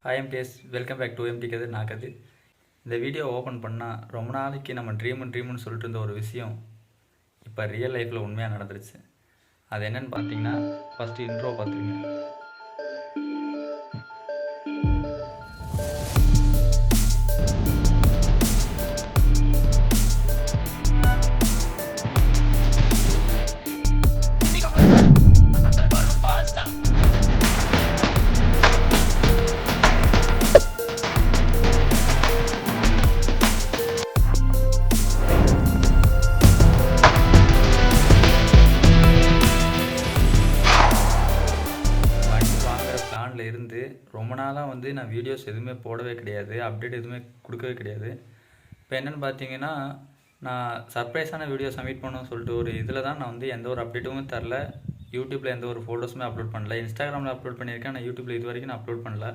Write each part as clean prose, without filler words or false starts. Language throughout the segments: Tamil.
Hi MDS, welcome back to MD கதை நான் கது. இந்த வீடியோ ஓப்பன் பண்ணால் ரொம்ப நாளைக்கு நம்ம ட்ரீம்னு சொல்லிட்டு இருந்த ஒரு விஷயம் இப்போ ரியல் லைஃப்பில் உண்மையாக நடந்துருச்சு. அது என்னென்னு பார்த்தீங்கன்னா, ஃபஸ்ட்டு இன்ட்ரோ பார்த்துருங்க. இருந்து ரொம்ப நாளாக நான் வீடியோஸ் எதுவுமே போடவே கிடையாது, அப்டேட் எதுவுமே கொடுக்கவே கிடையாது. இப்போ என்னென்னு பார்த்தீங்கன்னா, நான் சர்ப்ரைஸான வீடியோ சப்மிட் பண்ணணும்னு சொல்லிட்டு ஒரு இதில் தான் நான் எந்த ஒரு அப்டேட்டுமே தரல. யூடியூப்பில் எந்த ஒரு ஃபோட்டோஸுமே அப்லோட் பண்ணல. இன்ஸ்டாகிராமில் அப்லோட் பண்ணியிருக்கேன், நான் யூடியூப்பில் இது வரைக்கும் நான் அப்லோட் பண்ணல.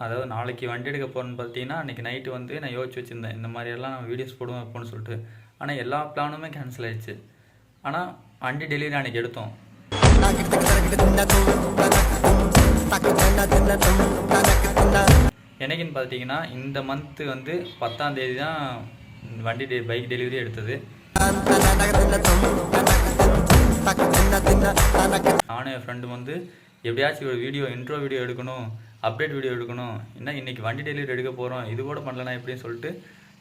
அதாவது நாளைக்கு வண்டி எடுக்க போகிறேன்னு பார்த்தீங்கன்னா, அன்றைக்கி நைட்டு நான் யோசிச்சு வச்சுருந்தேன் இந்த மாதிரியெல்லாம் நான் வீடியோஸ் போடுவேன் வைப்போன்னு சொல்லிட்டு. ஆனால் எல்லா பிளானுமே கேன்சல் ஆயிடுச்சு. ஆனால் வண்டி டெலிவரி அன்றைக்கி எடுத்தோம். எனக்குன்னு பார்த்தீங்கன்னா, இந்த மந்த்து 10ஆம் தேதி தான் வண்டி பைக் டெலிவரி எடுத்தது. நானும் என் ஃப்ரெண்டும் எப்படியாச்சும் ஒரு இன்ட்ரோ வீடியோ எடுக்கணும், அப்டேட் வீடியோ எடுக்கணும், என்ன இன்றைக்கி வண்டி டெலிவரி எடுக்க போகிறோம், இது கூட பண்ணலனா எப்படின்னு சொல்லிட்டு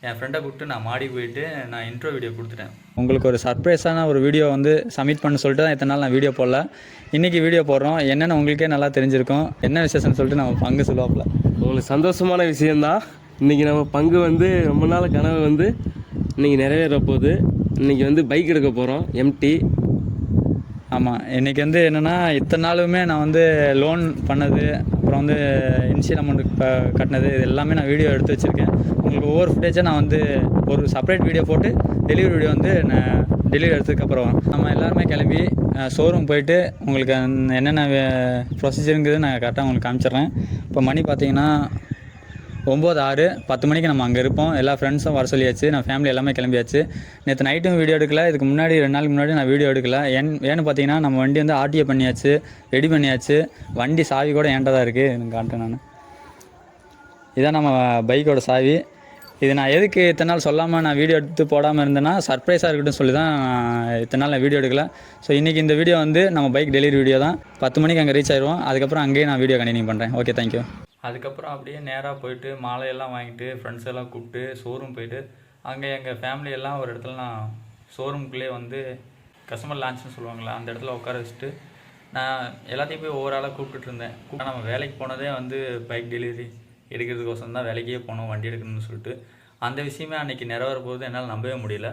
என் ஃப்ரெண்டை கூப்பிட்டு நான் மாடிக்கு போயிட்டு நான் இன்ட்ரோ வீடியோ கொடுத்துட்டேன். உங்களுக்கு ஒரு சர்ப்ரைஸான ஒரு வீடியோ சப்மிட் பண்ண சொல்லிட்டு தான் இத்தனை நாள் நான் வீடியோ போடல. இன்றைக்கி வீடியோ போடுறோம். என்னென்னு உங்களுக்கே நல்லா தெரிஞ்சிருக்கும். என்ன விசேஷம்னு சொல்லிட்டு நம்ம பங்கு சொல்லுவாப்பில். உங்களுக்கு சந்தோஷமான விஷயந்தான். இன்றைக்கி நம்ம பங்கு ரொம்ப நாள் கனவு இன்றைக்கி நிறைவேற போகுது. இன்றைக்கி பைக் எடுக்க போகிறோம், எம்டி. ஆமாம், இன்றைக்கி என்னென்னா, இத்தனை நாளுமே நான் லோன் பண்ணது, அப்புறம் இனிஷியல் அமௌண்ட்டு கட்டினது, இது எல்லாமே நான் வீடியோ எடுத்து வச்சுருக்கேன். உங்களுக்கு ஒவ்வொரு ஃபுட்டேஜாக நான் ஒரு செப்பரேட் வீடியோ போட்டு டெலிவரி வீடியோ நான் டெலிவரி எடுத்ததுக்கப்புறம் நம்ம எல்லாருமே கிளம்பி ஷோரூம் போயிட்டு உங்களுக்கு என்னென்ன ப்ரொசீஜருங்கிறது நான் கரெக்டாக உங்களுக்கு காமிச்சிட்றேன். இப்போ மணி பார்த்தீங்கன்னா 9:06, 10 மணிக்கு நம்ம அங்கே இருப்போம். எல்லா ஃப்ரெண்ட்ஸும் வர சொல்லியாச்சு, நான் ஃபேமிலி எல்லாமே கிளம்பியாச்சு. நேற்று நைட்டும் வீடியோ எடுக்கல, இதுக்கு முன்னாடி 2 நாளுக்கு முன்னாடி நான் வீடியோ எடுக்கல. ஏன்னு பார்த்தீங்கன்னா, நம்ம வண்டி ஆர்டிஓ பண்ணியாச்சு, ரெடி பண்ணியாச்சு. வண்டி சாவி கூட என்கிட்ட தான் இருக்குது, எனக்கு காட்டுறேன் நான். இதான் நம்ம பைக்கோட சாவி. இது நான் எதுக்கு இத்தனை நாள் சொல்லாமல் நான் வீடியோ எடுத்து போடாமல் இருந்தேன்னா, சர்ப்ரைஸாக இருக்கட்டும் சொல்லி தான் இத்தனை நாள் நான் வீடியோ எடுக்கல. ஸோ இன்றைக்கி இந்த வீடியோ நம்ம பைக் டெலிவரி வீடியோ தான். 10 மணிக்கு அங்கே ரீச் ஆயிடுவோம். அதுக்கப்புறம் அங்கேயே நான் வீடியோ கண்டினியூ பண்ணுறேன். Okay, thank you. அதுக்கப்புறம் அப்படியே நேராக போயிட்டு மாலையெல்லாம் வாங்கிட்டு ஃப்ரெண்ட்ஸ் எல்லாம் கூப்பிட்டு ஷோரூம் போயிட்டு அங்கே எங்கள் ஃபேமிலி எல்லாம் ஒரு இடத்துல நான் ஷோரூம்குள்ளே கஸ்டமர் லான்ச்னு சொல்லுவாங்களே, அந்த இடத்துல உட்கார வச்சுட்டு நான் எல்லாத்தையும் போய் ஒவ்வொரு ஆளாக கூப்பிட்டுட்டு இருந்தேன். நம்ம வேலைக்கு போனதே பைக் டெலிவரி எடுக்கிறதுக்கோசரம் தான் வேலைக்கே போனோம், வண்டி எடுக்கணும்னு சொல்லிட்டு. அந்த விஷயமே அன்றைக்கி நிறைவேற போது என்னால் நம்பவே முடியல.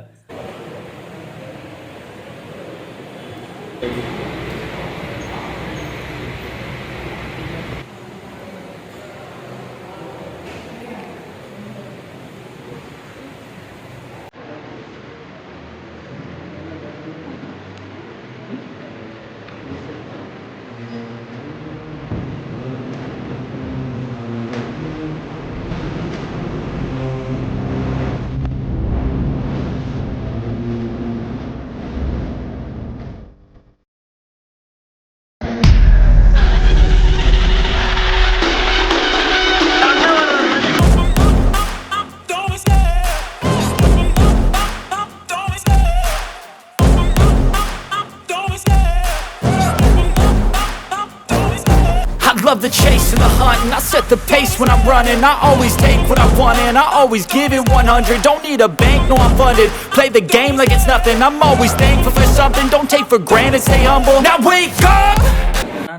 Love the chase and the hunt, and I set the pace when I'm running. I always take what I want and I always give it 100. Don't need a bank, no I'm funded. Play the game like it's nothing. I'm always thankful for something. Don't take for granted, stay humble. Now wake up.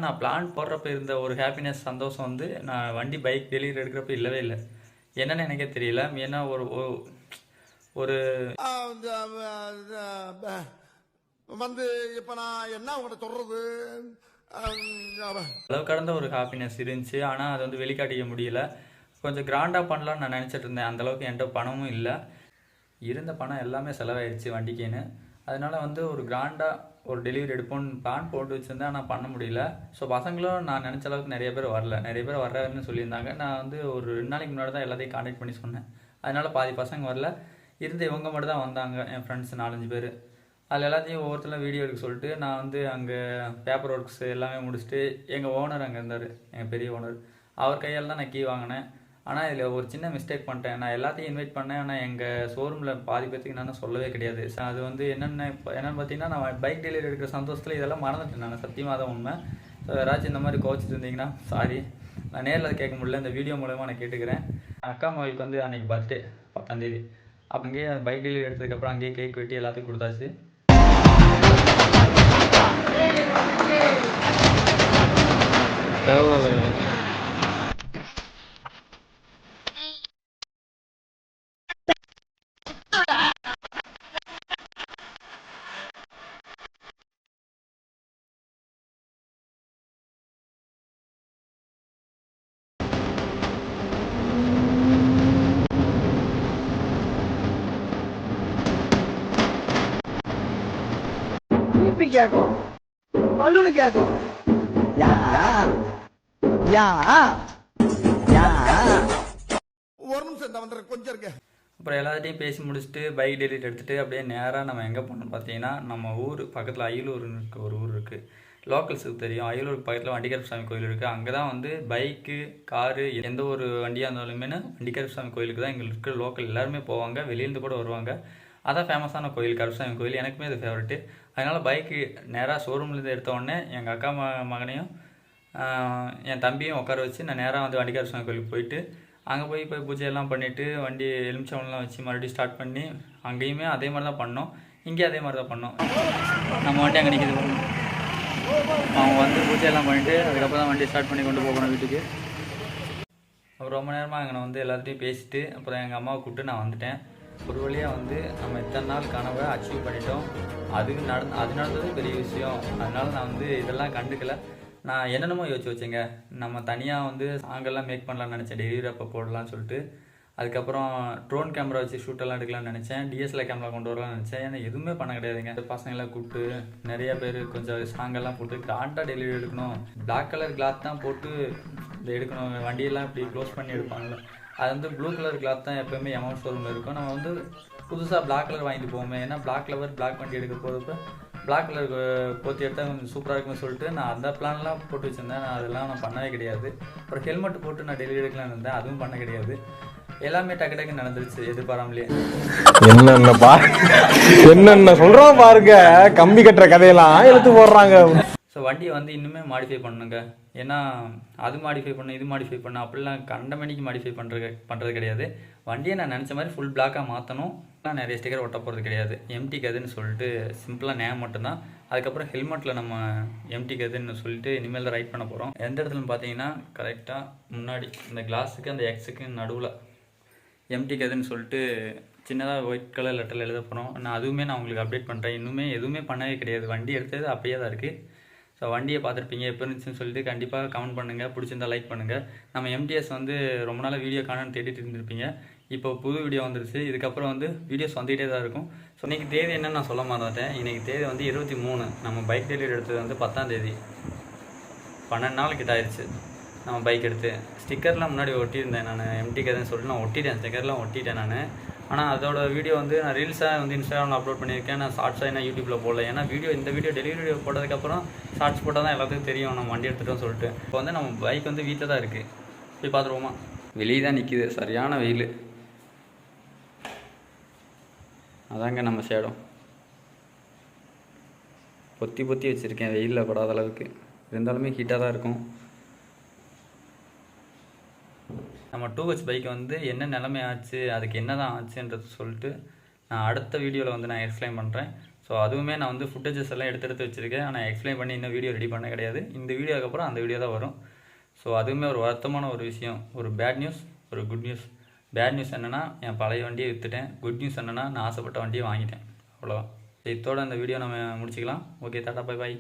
நான் பிளான் போடுறப்ப இருந்த ஒரு ஹாப்பினஸ், சந்தோஷம் நான் வண்டி பைக் டெலிவரி எடுக்கிறப்ப இல்லவே இல்லை. என்னன்னு எனக்கே தெரியல. ஏன்னா ஒரு இப்போ நான் என்ன உங்கள்கிட்ட சொல்றது, அளவு கடந்த ஒரு ஹாப்பினஸ் இருந்துச்சு. ஆனால் அது வெளிக்காட்டிக்க முடியல. கொஞ்சம் கிராண்டாக பண்ணலான்னு நான் நினச்சிட்டு இருந்தேன். அந்தளவுக்கு என்கிட்ட பணமும் இல்லை. இருந்த பணம் எல்லாமே செலவாயிடுச்சு வண்டிக்குன்னு. அதனால் ஒரு கிராண்டாக ஒரு டெலிவரி எடுப்போன்னு பிளான் போட்டு வச்சுருந்தேன், ஆனால் பண்ண முடியல. ஸோ பசங்களும் நான் நினச்ச அளவுக்கு நிறைய பேர் வர்றாருன்னு சொல்லியிருந்தாங்க. நான் ஒரு 2 நாளைக்கு முன்னாடி தான் எல்லாத்தையும் கான்டாக்ட் பண்ணி சொன்னேன். அதனால் பாதி பசங்க வரல. இவங்க மட்டும் தான் வந்தாங்க, என் ஃப்ரெண்ட்ஸ் 4-5 பேர். அதில் எல்லாத்தையும் ஒவ்வொருத்தரும் வீடியோ எடுக்க சொல்லிட்டு நான் அங்கே பேப்பர் ஒர்க்ஸ் எல்லாமே முடிச்சுட்டு எங்கள் ஓனர் அங்கே இருந்தார், எங்கள் பெரிய ஓனர். அவர் கையால் தான் நான் கீ வாங்கினேன். ஆனால் இதில் ஒரு சின்ன மிஸ்டேக் பண்ணிட்டேன். நான் எல்லாத்தையும் இன்வைட் பண்ணேன், ஆனால் எங்கள் ஷோரூமில் பாதி பேத்துக்கு நான் சொல்லவே கிடையாது. அது வந்து என்னென்னு பார்த்தீங்கன்னா, நான் பைக் டெலிவரி எடுக்கிற சந்தோஷத்தில் இதெல்லாம் மறந்துட்டேன். நான் சத்தியமாக தான் உண்மை. ஸோ யாராச்சும் இந்த மாதிரி கோச்சிட்டு இருந்தீங்கன்னா சாரி, நான் நேரில் கேட்க முடியல, இந்த வீடியோ மூலமாக நான் கேட்டுக்கிறேன். அக்கா மகளுக்கு வந்து அன்றைக்கி பர்த்டே 10ஆம் தேதி. அப்போ அங்கேயே பைக் டெலிவரி எடுத்ததுக்கப்புறம் அங்கேயே கேக் வெட்டி எல்லாத்துக்கும் கொடுத்தாச்சு. கேட்கும் பல்லுன்னு கேட்கும். ஒரு நிமிஷம் இந்த வந்துடுறேன், கொஞ்சம் இருக்க. அப்புறம் எல்லாத்தையும் பேசி முடிச்சுட்டு பைக் டெலிவரி எடுத்துகிட்டு அப்படியே நேராக நம்ம எங்கே போனோம்னு பார்த்தீங்கன்னா, நம்ம ஊர் பக்கத்தில் அயலூர்னு இருக்குது, ஒரு ஊர் இருக்குது. லோக்கல்ஸுக்கு தெரியும், அயலூருக்கு பக்கத்தில் வண்டிகருப்பசாமி கோயில் இருக்குது. அங்கே தான் வந்து பைக்கு, காரு, எந்த ஒரு வண்டியாக இருந்தாலுமே வண்டிகருப்பசாமி கோயிலுக்கு தான் எங்களுக்கு இருக்கிற லோக்கல் எல்லாருமே போவாங்க, வெளியிலேருந்து கூட வருவாங்க. அதான் ஃபேமஸான கோயில் கருப்பசாமி கோயில். எனக்குமே இது ஃபேவரெட்டு. அதனால் பைக்கு நேராக ஷோரூம்லேருந்து எடுத்த உடனே எங்கள் அக்கா மகனையும் என் தம்பியும் உட்கார வச்சு நான் நேராக வந்து வண்டிகருப்பசாமி கோயிலுக்கு போயிட்டு அங்கே போய் பூஜையெல்லாம் பண்ணிவிட்டு வண்டி எலுமிச்சம்பழம்லாம் வச்சு மறுபடியும் ஸ்டார்ட் பண்ணி அங்கேயுமே அதே மாதிரி தான் பண்ணோம், இங்கேயும் அதே மாதிரி தான் பண்ணோம். நம்ம வண்டி அங்கே நிற்கிது, அவங்க வந்து பூஜையெல்லாம் பண்ணிவிட்டு அதுக்கப்புறம் தான் வண்டி ஸ்டார்ட் பண்ணி கொண்டு போகணும் வீட்டுக்கு. அப்புறம் ரொம்ப நேரமாக அங்கே நான் வந்து எல்லாத்தையும் பேசிட்டு அப்புறம் எங்கள் அம்மாவை கூப்பிட்டு நான் வந்துட்டேன். ஒரு வழியாக வந்து நம்ம இத்தனை நாள் கனவை அச்சீவ் பண்ணிட்டோம். அது நடந்தது பெரிய விஷயம். அதனால் நான் வந்து இதெல்லாம் கண்டுக்கலை. நான் என்னென்னமோ யோசிச்சு வச்சேங்க. நம்ம தனியாக வந்து சாங்கெல்லாம் மேக் பண்ணலாம்னு நினச்சேன், டெலிவரி அப்போ போடலான்னு சொல்லிட்டு. அதுக்கப்புறம் ட்ரோன் கேமரா வச்சு ஷூட்டெல்லாம் எடுக்கலாம்னு நினச்சேன், டிஎஸ்எல்ஆர் கேமரா கொண்டு வரலாம்னு நினச்சேன். ஏன்னா எதுவுமே பண்ண கிடையாதுங்க. பசங்களாம் கூப்பிட்டு நிறையா பேர் கொஞ்சம் சாங்கெல்லாம் போட்டு கிராண்டாக டெலிவரி எடுக்கணும், பிளாக் கலர் கிளாத் தான் போட்டு இதை எடுக்கணும், வண்டியெல்லாம் இப்படி க்ளோஸ் பண்ணி எடுப்பாங்கள்ல, அது வந்து ப்ளூ கலர் கிளாத் தான் எப்போயுமே எமௌண்ட் ஷோரூமில் இருக்கும். நம்ம வந்து புதுசாக பிளாக் கலர் வாங்கிட்டு போவோமே, ஏன்னா பிளாக் கலர் பிளாக் வண்டி எடுக்க போகிறப்ப பிளாக் கலர் போற்றி எடுத்தால் கொஞ்சம் சூப்பராக இருக்குன்னு சொல்லிட்டு நான் அந்த பிளான்லாம் போட்டு வச்சுருந்தேன். அதெல்லாம் நான் பண்ணவே கிடையாது. அப்புறம் ஹெல்மெட் போட்டு நான் டெலிவரி எடுக்கலான்னு இருந்தேன், அதுவும் பண்ண கிடையாது. எல்லாமே டக்கு டக்குன்னு நடந்துருச்சு எதிர்பாராமலே. என்னென்ன சொல்கிறோம் பாருங்க, கம்பி கட்டுற கதையெல்லாம் எடுத்து போடுறாங்க. ஸோ வண்டியை வந்து இன்னுமே மாடிஃபை பண்ணுங்க. ஏன்னா அது மாடிஃபை பண்ணு, இது மாடிஃபை பண்ணு, அப்படிலாம் கண்டமணிக்கு மாடிஃபை பண்ணுறது கிடையாது. வண்டியை நான் நினச்ச மாதிரி ஃபுல் பிளாக்காக மாற்றணும். நிறைய ஸ்டிக்கர் ஒட்ட போகிறது கிடையாது. எம்டி கதுன்னு சொல்லிட்டு சிம்பிளாக நேம் மட்டும்தான். அதுக்கப்புறம் ஹெல்மெட்டில் நம்ம எம்டி கதுன்னு சொல்லிட்டு இனிமேல் தான் ரைட் பண்ண போகிறோம். எந்த இடத்துலன்னு பார்த்தீங்கன்னா கரெக்டாக முன்னாடி இந்த கிளாஸுக்கு அந்த எக்ஸுக்கு நடுவில் எம்டி கதுன்னு சொல்லிட்டு சின்னதாக ஒயிட் கலர் லெட்டரில் எழுத போகிறோம். நான் அதுவுமே நான் உங்களுக்கு அப்டேட் பண்ணுறேன். இன்னுமே எதுவுமே பண்ணவே கிடையாது, வண்டி எடுத்தது அப்படியே தான் இருக்குது. ஸோ வண்டியை பார்த்துருப்பீங்க, எப்போ இருந்துச்சுன்னு சொல்லிட்டு கண்டிப்பாக கமெண்ட் பண்ணுங்கள், பிடிச்சிருந்தா லைக் பண்ணுங்கள். நம்ம எம்டிஎஸ் வந்து ரொம்ப நாள் வீடியோ காணன்னு தேடிட்டு இருந்திருப்பீங்க. இப்போ புது வீடியோ வந்துருச்சு. இதுக்கப்புறம் வந்து வீடியோஸ் வந்துகிட்டே தான் இருக்கும். ஸோ இன்றைக்கி தேதி என்னன்னு நான் சொல்ல மாட்டேன். இன்றைக்கி தேதி வந்து 23. நம்ம பைக் டெலிவரி எடுத்தது வந்து 10ஆம் தேதி. 12 நாள் கிட்ட ஆயிடுச்சு நம்ம பைக் எடுத்து. ஸ்டிக்கர்லாம் முன்னாடி ஒட்டியிருந்தேன் நான், எம்டி கதைன்னு சொல்லிட்டு நான் ஒட்டிட்டேன், ஸ்டிக்கர்லாம் ஒட்டிட்டேன் நான். ஆனால் அதோட வீடியோ வந்து நான் ரீல்ஸாக வந்து இன்ஸ்டாகிராமில் அப்லோட் பண்ணியிருக்கேன். நான் ஷார்ட்ஸாக என்ன யூடியூப்பில் போடல. ஏன்னா இந்த வீடியோ டெலிவரி வீடியோ போட்டதுக்கப்புறம் ஷார்ட்ஸ் போட்டால் தான் எல்லாத்துக்கும் தெரியும் நம்ம வண்டி எடுத்துகிட்டோம்னு சொல்லிட்டு. இப்போ வந்து நம்ம பைக் வந்து வீட்டில் தான் இருக்குது, போய் பார்த்துருவோமா. வெளியே தான் நிற்கிது, சரியான வெயில். அதாங்க நம்ம சேடம். பொத்தி வச்சுருக்கேன் வெயிலில் படாத அளவுக்கு, இருந்தாலுமே ஹீட்டாக தான் இருக்கும். நம்ம 2H பைக் வந்து என்ன நிலைமை ஆச்சு, அதுக்கு என்ன தான் ஆச்சுன்றது சொல்லிட்டு நான் அடுத்த வீடியோவில் வந்து நான் எக்ஸ்பிளைன் பண்ணுறேன். ஸோ அதுவுமே நான் வந்து ஃபுட்டேஜஸ் எல்லாம் எடுத்து வச்சுருக்கேன். ஆனால் எக்ஸ்பிளைன் பண்ணி இன்னும் வீடியோ ரெடி பண்ண கிடையாது. இந்த வீடியோக்கு அப்புறம் அந்த வீடியோ தான் வரும். ஸோ அதுவுமே ஒரு வருத்தமான ஒரு விஷயம், ஒரு பேட் நியூஸ், ஒரு குட் நியூஸ். பேட் நியூஸ் என்னென்னா என் பழைய வண்டியை விற்றுட்டேன். குட் நியூஸ் என்னென்னா நான் ஆசைப்பட்ட வண்டியை வாங்கிட்டேன். அவ்வளோதான். இதோட இந்த வீடியோ நம்ம முடிச்சிக்கலாம். ஓகே, டாடா, பை பாய்.